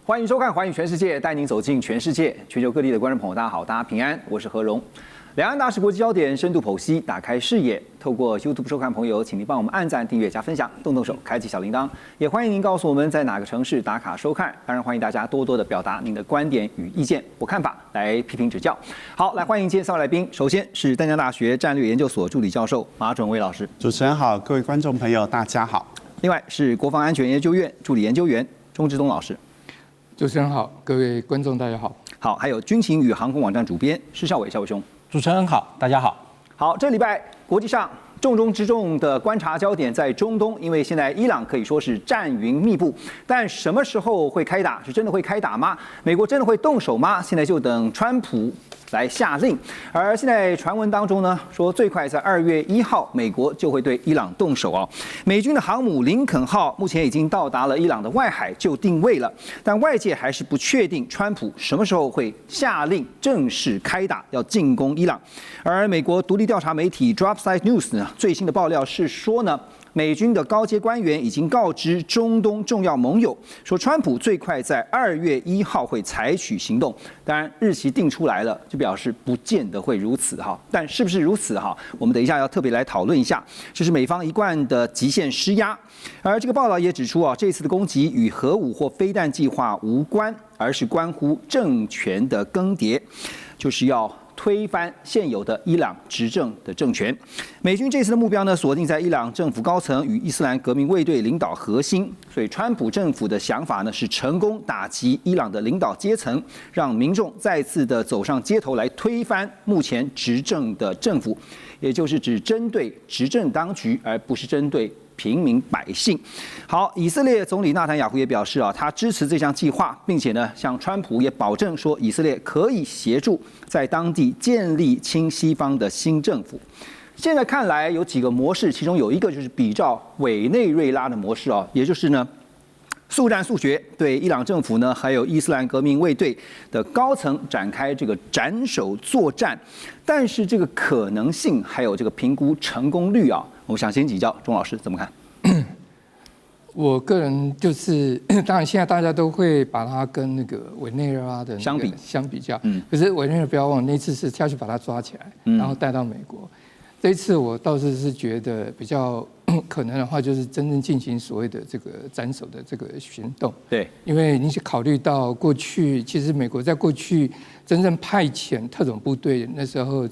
欢迎收看《寰宇全世界》，带您走进全世界、全球各地的观众朋友，大家好，大家平安，我是何荣。两岸大事国际焦点深度剖析，打开视野。透过 YouTube 收看朋友，请您帮我们按赞、订阅、加分享，动动手，开启小铃铛。也欢迎您告诉我们在哪个城市打卡收看。当然，欢迎大家多多的表达您的观点与意见或看法，来批评指教。好，来欢迎今天三位来宾。首先是淡江大学战略研究所助理教授马准威老师。主持人好，各位观众朋友，大家好。另外是国防安全研究院助理研究员钟志东老师。主持人好，各位观众大家好。好，还有军情与航空网站主编施孝伟，孝伟兄。主持人好，大家好。好，这礼拜国际上重中之重的观察焦点在中东，因为现在伊朗可以说是战云密布，但什么时候会开打？是真的会开打吗？美国真的会动手吗？现在就等川普来下令。而现在传闻当中呢，说最快在2月1号，美国就会对伊朗动手哦。美军的航母林肯号目前已经到达了伊朗的外海就定位了，但外界还是不确定川普什么时候会下令正式开打，要进攻伊朗。而美国独立调查媒体 Dropside News 呢，最新的爆料是说呢，美军的高阶官员已经告知中东重要盟友，说川普最快在2月1号会采取行动。当然，日期定出来了，就表示不见得会如此哈。但是不是如此哈？我们等一下要特别来讨论一下。这是美方一贯的极限施压。而这个报道也指出啊，这次的攻击与核武或飞弹计划无关，而是关乎政权的更迭，就是要推翻现有的伊朗执政的政权。美军这次的目标呢，锁定在伊朗政府高层与伊斯兰革命卫队领导核心。所以，川普政府的想法呢，是成功打击伊朗的领导阶层，让民众再次的走上街头来推翻目前执政的政府，也就是只针对执政当局，而不是针对平民百姓。好，以色列总理纳坦雅胡也表示啊，他支持这项计划，并且呢，向川普也保证说，以色列可以协助在当地建立亲西方的新政府。现在看来有几个模式，其中有一个就是比照委内瑞拉的模式啊，也就是呢，速战速决，对伊朗政府呢，还有伊斯兰革命卫队的高层展开这个斩首作战。但是这个可能性还有这个评估成功率啊，我们想先请教钟老师怎么看？我个人就是，当然现在大家都会把它跟那个委内瑞拉的相比较，可是委内瑞拉不要忘了，那次是下去把它抓起来，然后带到美国。这一次我倒是觉得比较可能的话，就是真正进行所谓的这个斩首的这个行动。对，因为你考虑到过去，其实美国在过去真正派遣特种部队，那时候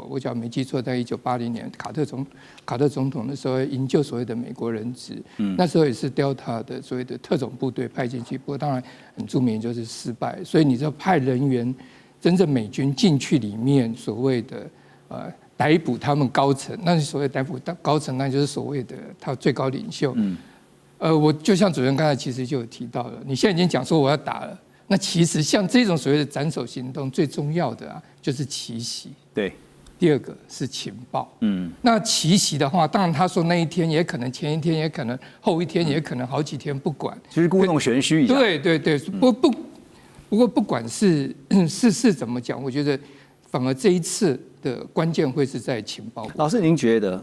我假如没记错，在1980年卡特总统的时候营救所谓的美国人质，那时候也是 Delta 的所谓的特种部队派进去，不过当然很著名就是失败，所以你知道派人员真正美军进去里面所谓的逮捕他们高层，那所谓逮捕高层，那就是所谓的他最高领袖。我就像主任刚才其实就有提到了，你现在已经讲说我要打了，那其实像这种所谓的斩首行动，最重要的就是奇袭。对，第二个是情报。那奇袭的话，当然他说那一天也可能前一天，也可能后一天，也可能好几天，不管，就是故弄玄虚一下。对，不过不管是怎么讲，我觉得反而这一次的关键会是在情报。老师，您觉得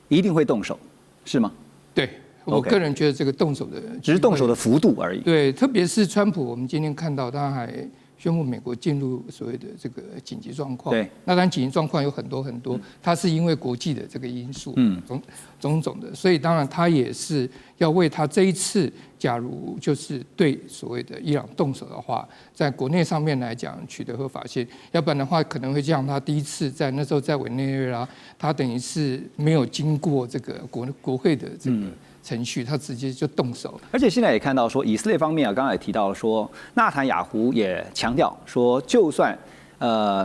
一定会动手，是吗？对，我个人觉得这个动手的只是动手的幅度而已。对，特别是川普，我们今天看到他还宣布美国进入所谓的这个紧急状况。对，那当然紧急状况有很多，它是因为国际的这个因素，种种的，所以当然他也是要为他这一次，假如就是对所谓的伊朗动手的话，在国内上面来讲取得合法性，要不然的话可能会像他第一次那时候在委内瑞拉，他等于是没有经过这个国会的这个程序，他直接就动手。而且现在也看到说，以色列方面刚才也提到说，纳坦雅胡也强调说，就算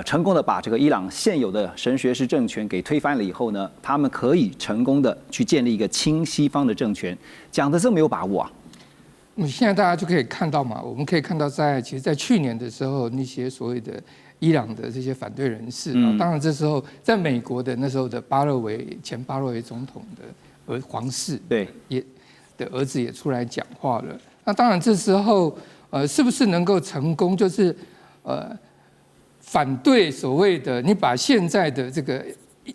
成功的把这个伊朗现有的神学式政权给推翻了以后呢，他们可以成功的去建立一个亲西方的政权，讲的这么有把握啊？现在大家就可以看到嘛，我们可以看到其实，在去年的时候，那些所谓的伊朗的这些反对人士，当然这时候在美国的那时候的前巴勒维总统的皇室，的儿子也出来讲话了。那当然这时候是不是能够成功，就是反对所谓的你把现在的这个，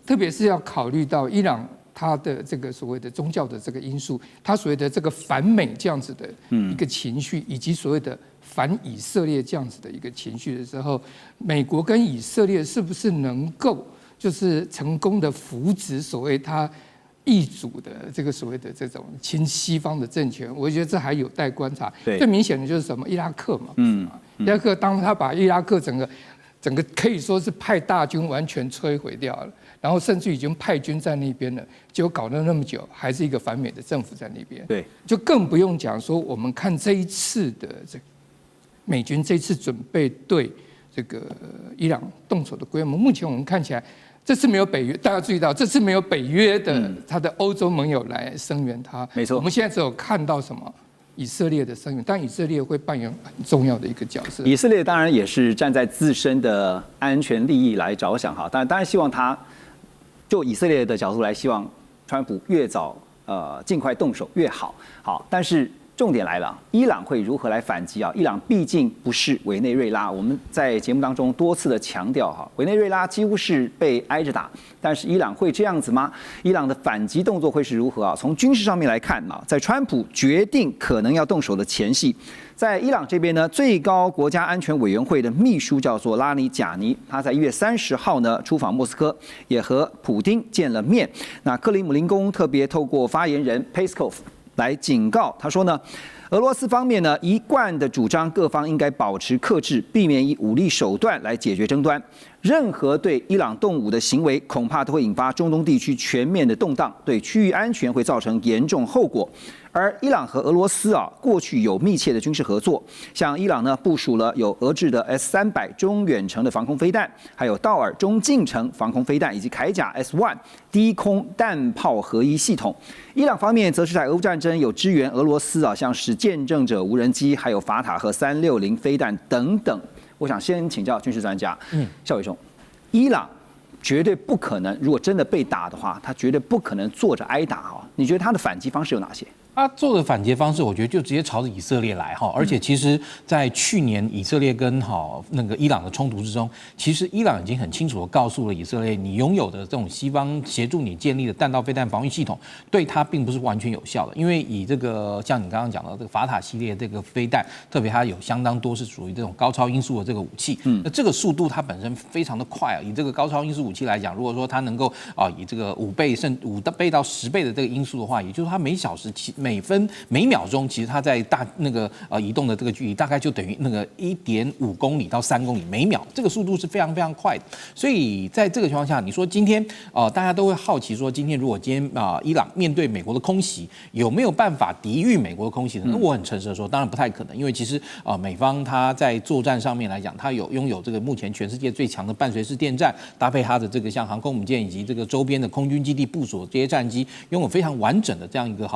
特别是要考虑到伊朗它的这个所谓的宗教的这个因素，它所谓的这个反美这样子的一个情绪，以及所谓的反以色列这样子的一个情绪的时候，美国跟以色列是不是能够就是成功的扶植所谓他易主的这个所谓的这种亲西方的政权？我觉得这还有待观察。最明显的就是什么？伊拉克嘛，伊拉克当他把伊拉克整个可以说是派大军完全摧毁掉了。然后甚至已经派军在那边了，结果搞了那么久，还是一个反美的政府在那边。对，就更不用讲说，我们看这一次的这美军这次准备对这个伊朗动手的规模，目前我们看起来，这次没有北约，大家注意到，这次没有北约的他的欧洲盟友来声援他。没错，我们现在只有看到什么？以色列的声援，但以色列会扮演很重要的一个角色。以色列当然也是站在自身的安全利益来着想哈，当然希望他。就以色列的角度来，希望川普越早尽快动手越好。好，但是重点来了，伊朗会如何来反击啊？伊朗毕竟不是委内瑞拉，我们在节目当中多次的强调哈，委内瑞拉几乎是被挨着打，但是伊朗会这样子吗？伊朗的反击动作会是如何啊？从军事上面来看啊，在川普决定可能要动手的前夕。在伊朗这边呢，最高国家安全委员会的秘书叫做拉尼贾尼，他在1月30号呢出访莫斯科，也和普丁见了面。那克里姆林宫特别透过发言人 Peskov 来警告，他说呢，俄罗斯方面呢一贯的主张各方应该保持克制，避免以武力手段来解决争端。任何对伊朗动武的行为，恐怕都会引发中东地区全面的动荡，对区域安全会造成严重后果。而伊朗和俄罗斯过去有密切的军事合作，像伊朗呢部署了有俄制的 S-300中远程的防空飞弹，还有道尔中近程防空飞弹，以及铠甲 S-1低空弹炮合一系统。伊朗方面则是在俄乌战争有支援俄罗斯像是见证者无人机，还有法塔赫360飞弹等等。我想先请教军事专家，孝伟兄，伊朗绝对不可能，如果真的被打的话，他绝对不可能坐着挨打啊！你觉得他的反击方式有哪些？他做的反击方式，我觉得就直接朝着以色列来哈，而且其实，在去年以色列跟那个伊朗的冲突之中，其实伊朗已经很清楚的告诉了以色列，你拥有的这种西方协助你建立的弹道飞弹防御系统，对它并不是完全有效的，因为以这个像你刚刚讲的这个法塔系列这个飞弹，特别它有相当多是属于这种高超音速的这个武器，那这个速度它本身非常的快啊，以这个高超音速武器来讲，如果说它能够以这个5倍甚5倍到10倍的这个音速的话，也就是它每小时每分每秒钟，其实它在移动的这个距离大概就等于那个1.5公里到3公里每秒，这个速度是非常非常快的。所以在这个情况下，你说今天大家都会好奇说，今天如果今天伊朗面对美国的空袭，有没有办法抵御美国的空袭呢？那我很诚实的说，当然不太可能，因为其实美方它在作战上面来讲，它拥有这个目前全世界最强的伴随式电站，搭配它的这个像航空母舰以及这个周边的空军基地部署的这些战机，拥有非常完整的这样一个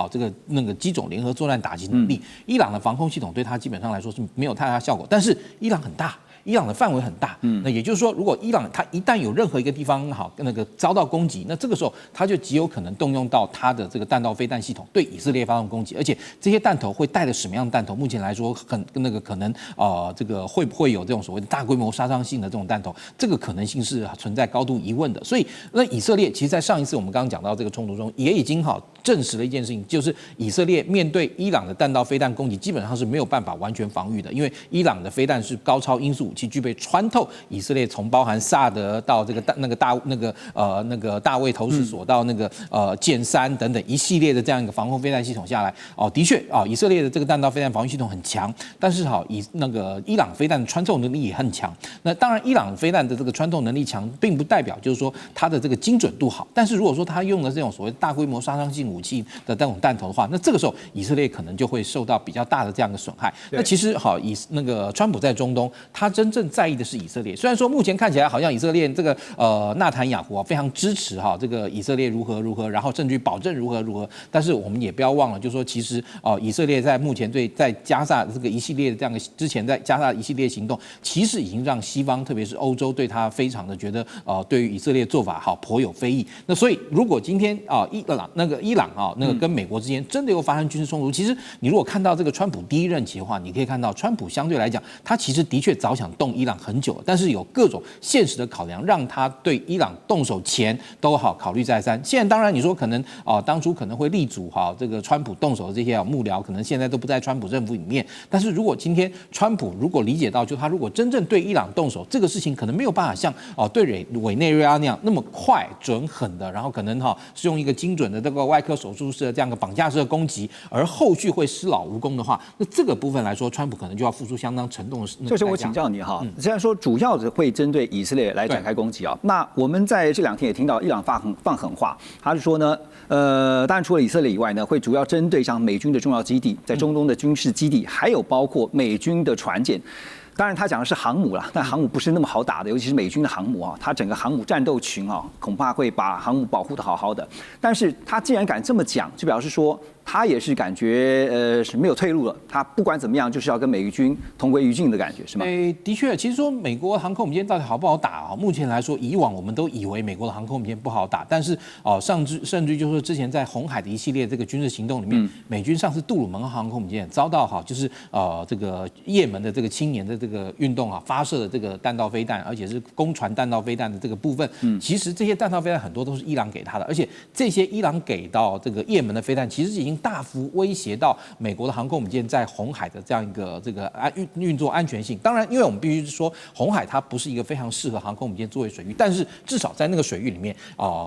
机种联合作战打击能力。伊朗的防空系统对它基本上来说是没有太大效果，但是伊朗很大。伊朗的范围很大，那也就是说，如果伊朗它一旦有任何一个地方遭到攻击，那这个时候它就极有可能动用到它的这个弹道飞弹系统对以色列发动攻击，而且这些弹头会带着什么样的弹头？目前来说可能这个会不会有这种所谓的大规模杀伤性的这种弹头？这个可能性是存在高度疑问的。所以那以色列其实在上一次我们刚刚讲到这个冲突中，也已经证实了一件事情，就是以色列面对伊朗的弹道飞弹攻击，基本上是没有办法完全防御的，因为伊朗的飞弹是高超音速武器，具备穿透以色列从包含萨德到这个大卫投石所到剑3等等一系列的这样一个防空飞弹系统下来，的确以色列的这个弹道飞弹防御系统很强，但是伊朗飞弹的穿透能力也很强。那当然，伊朗飞弹的这个穿透能力强，并不代表就是说它的这个精准度好，但是如果说它用的这种所谓大规模杀伤性武器的这种弹头的话，那这个时候以色列可能就会受到比较大的这样的损害。那其实川普在中东，他真正在意的是以色列。虽然说目前看起来好像以色列这个纳坦雅胡非常支持这个以色列如何，然后甚至于保证如何，但是我们也不要忘了，就是说其实以色列在目前在加沙这个一系列的这样的之前在加沙一系列行动，其实已经让西方特别是欧洲对他非常的觉得对于以色列做法颇有非议。那所以如果今天伊朗跟美国之间真的又发生军事冲突，其实你如果看到这个川普第一任期的话，你可以看到川普相对来讲，他其实的确早想想动伊朗很久了，但是有各种现实的考量，让他对伊朗动手前都好考虑再三。现在当然你说可能当初可能会力主这个川普动手的这些幕僚，可能现在都不在川普政府里面。但是如果今天川普如果理解到，就他如果真正对伊朗动手，这个事情可能没有办法像对委内瑞拉那样那么快准狠的，然后可能是用一个精准的这个外科手术式的这样一个绑架式的攻击，而后续会施老无功的话，那这个部分来说，川普可能就要付出相当沉重的代价。这是我请教你虽然说主要的会针对以色列来展开攻击那我们在这2天也听到伊朗放狠话，他是说呢，当然除了以色列以外呢，会主要针对像美军的重要基地，在中东的军事基地，还有包括美军的船舰。当然，他讲的是航母啦，但航母不是那么好打的，尤其是美军的航母它整个航母战斗群恐怕会把航母保护得好好的。但是他既然敢这么讲，就表示说他也是感觉是没有退路了。他不管怎么样，就是要跟美军同归于尽的感觉，是吗？的确，其实说美国航空母舰到底好不好打目前来说，以往我们都以为美国的航空母舰不好打，但是甚至就是说之前在红海的一系列这个军事行动里面，美军上次杜鲁门航空母舰遭到就是这个也门的这个青年的这个运动发射的这个弹道飞弹，而且是攻船弹道飞弹的这个部分，其实这些弹道飞弹很多都是伊朗给他的，而且这些伊朗给到这个也门的飞弹，其实已经大幅威胁到美国的航空母舰在红海的这样一个这个运作安全性。当然，因为我们必须说红海它不是一个非常适合航空母舰作为水域，但是至少在那个水域里面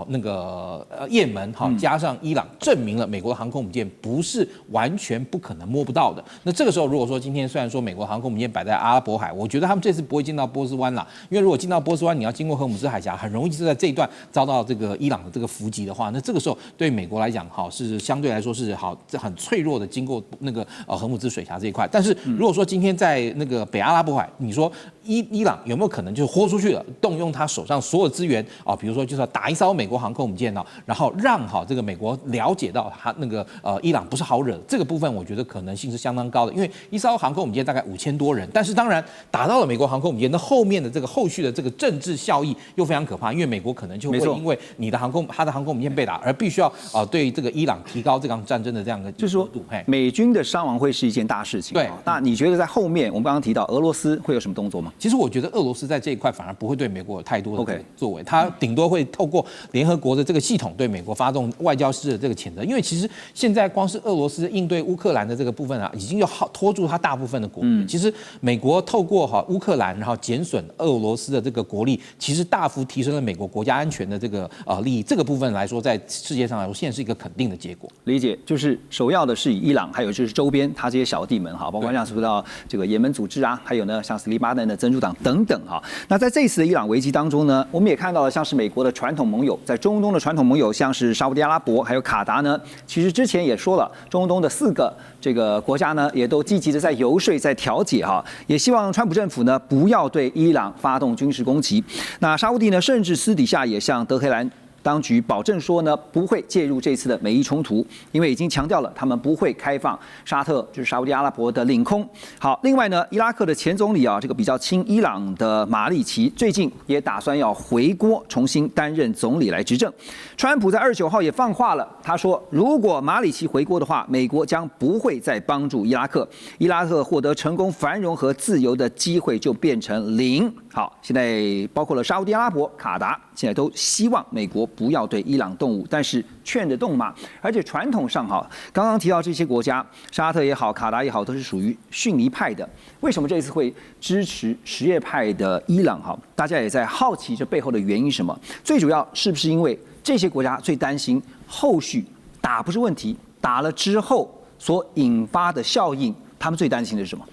那个也门加上伊朗证明了美国的航空母舰不是完全不可能摸不到的。那这个时候如果说今天虽然说美国航空母舰摆在阿拉伯海，我觉得他们这次不会进到波斯湾啦，因为如果进到波斯湾，你要经过荷姆斯海峡，很容易就在这一段遭到这个伊朗的这个伏击的话，那这个时候对美国来讲是相对来说是很脆弱的经过那个荷姆斯水峡这一块。但是如果说今天在那个北阿拉伯海，你说伊朗有没有可能就豁出去了，动用他手上所有资源比如说就是要打一艘美国航空母舰然后让这个美国了解到他那个伊朗不是好惹，这个部分我觉得可能性是相当高的，因为一艘航空母舰大概5000多人，但是当然打到了美国航空母舰，那后面的这个后续的这个政治效益又非常可怕，因为美国可能就会因为你的他的航空母舰被打，而必须要对这个伊朗提高这场战争的这样的就是说美军的伤亡会是一件大事情。对，那你觉得在后面我们刚刚提到俄罗斯会有什么动作吗？其实我觉得俄罗斯在这一块反而不会对美国有太多的作为，他顶多会透过联合国的这个系统对美国发动外交式的这个谴责，因为其实现在光是俄罗斯应对乌克兰的这个部分已经就拖住他大部分的国力。其实美国透过乌克兰，然后减损俄罗斯的这个国力，其实大幅提升了美国国家安全的这个利益。这个部分来说，在世界上来说，现在是一个肯定的结果。理解，就是首要的是以伊朗，还有就是周边他这些小弟们包括像说到这个也门组织还有呢像斯利巴嫩的真主党等等那在这一次的伊朗危机当中呢，我们也看到了像是美国的传统盟友，在中东的传统盟友，像是沙烏地阿拉伯还有卡达呢，其实之前也说了，中东的4个这个国家呢，也都积极的在游说、在调解也希望川普政府呢不要对伊朗发动军事攻击。那沙烏地呢，甚至私底下也向德黑兰当局保证说呢，不会介入这次的美伊冲突，因为已经强调了他们不会开放沙特，就是沙烏地阿拉伯的领空。好，另外呢，伊拉克的前总理这个比较亲伊朗的马里奇，最近也打算要回国，重新担任总理来执政。川普在29号也放话了，他说，如果马里奇回国的话，美国将不会再帮助伊拉克，伊拉克获得成功、繁荣和自由的机会就变成0。好，现在包括了沙烏地阿拉伯、卡达，现在都希望美国不要对伊朗动武，但是劝得动吗？而且传统上刚刚提到这些国家，沙特也好，卡达也好，都是属于逊尼派的。为什么这次会支持什叶派的伊朗？大家也在好奇这背后的原因是什么？最主要是不是因为这些国家最担心后续打不是问题，打了之后所引发的效应，他们最担心的是什么？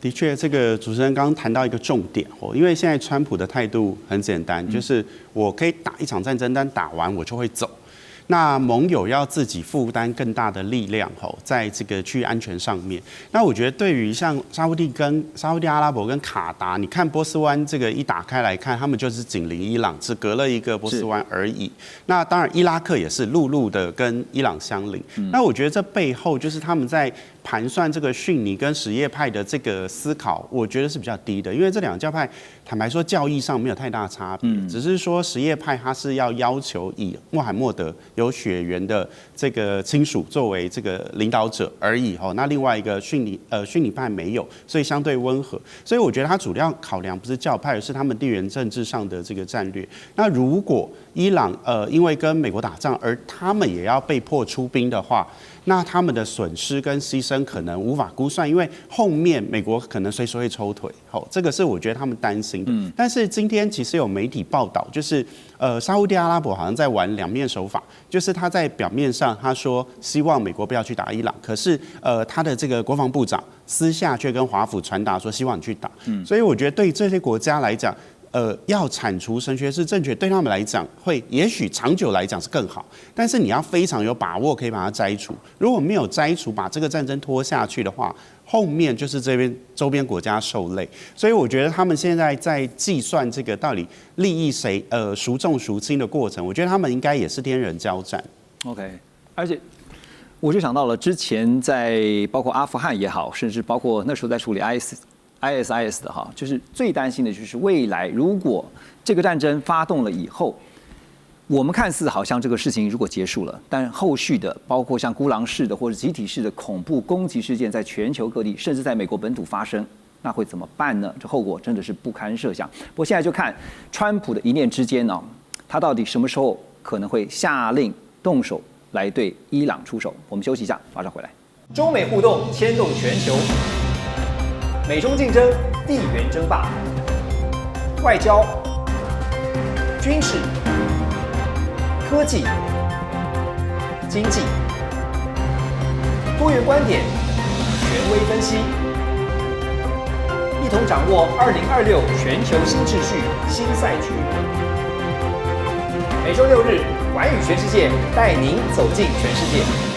的确，这个主持人刚刚谈到一个重点因为现在川普的态度很简单，就是我可以打一场战争，但打完我就会走。那盟友要自己负担更大的力量在这个区域安全上面。那我觉得对于像沙烏地阿拉伯跟卡达，你看波斯湾这个一打开来看，他们就是紧邻伊朗，只隔了一个波斯湾而已。那当然伊拉克也是陆路的跟伊朗相邻。那我觉得这背后就是他们在盘算这个逊尼跟什叶派的这个思考，我觉得是比较低的，因为这两个教派坦白说教义上没有太大差别，只是说什叶派他是要求以穆罕默德有血缘的这个亲属作为这个领导者而已哈，那另外一个逊尼派没有，所以相对温和，所以我觉得他主要考量不是教派，而是他们地缘政治上的这个战略。那如果伊朗因为跟美国打仗，而他们也要被迫出兵的话，那他们的损失跟牺牲可能无法估算，因为后面美国可能随时会抽腿，这个是我觉得他们担心的。但是今天其实有媒体报道，就是沙烏地阿拉伯好像在玩两面手法，就是他在表面上他说希望美国不要去打伊朗，可是他的这个国防部长私下却跟华府传达说希望你去打。所以我觉得对这些国家来讲，要铲除神学式正确，对他们来讲会也许长久来讲是更好，但是你要非常有把握可以把它摘除。如果没有摘除，把这个战争拖下去的话，后面就是这边周边国家受累。所以我觉得他们现在在计算这个到底利益谁孰重孰轻的过程，我觉得他们应该也是天人交战。OK， 而且我就想到了之前在包括阿富汗也好，甚至包括那时候在处理 ISIS 的哈，就是最担心的就是未来如果这个战争发动了以后，我们看似好像这个事情如果结束了，但后续的包括像孤狼式的或者集体式的恐怖攻击事件在全球各地，甚至在美国本土发生，那会怎么办呢？这后果真的是不堪设想。不过现在就看川普的一念之间呢，他到底什么时候可能会下令动手来对伊朗出手？我们休息一下，马上回来。中美互动牵动全球。美中竞争，地缘争霸，外交、军事、科技、经济，多元观点，权威分析，一同掌握2026全球新秩序、新赛局。每周6日，寰宇全世界带您走进全世界。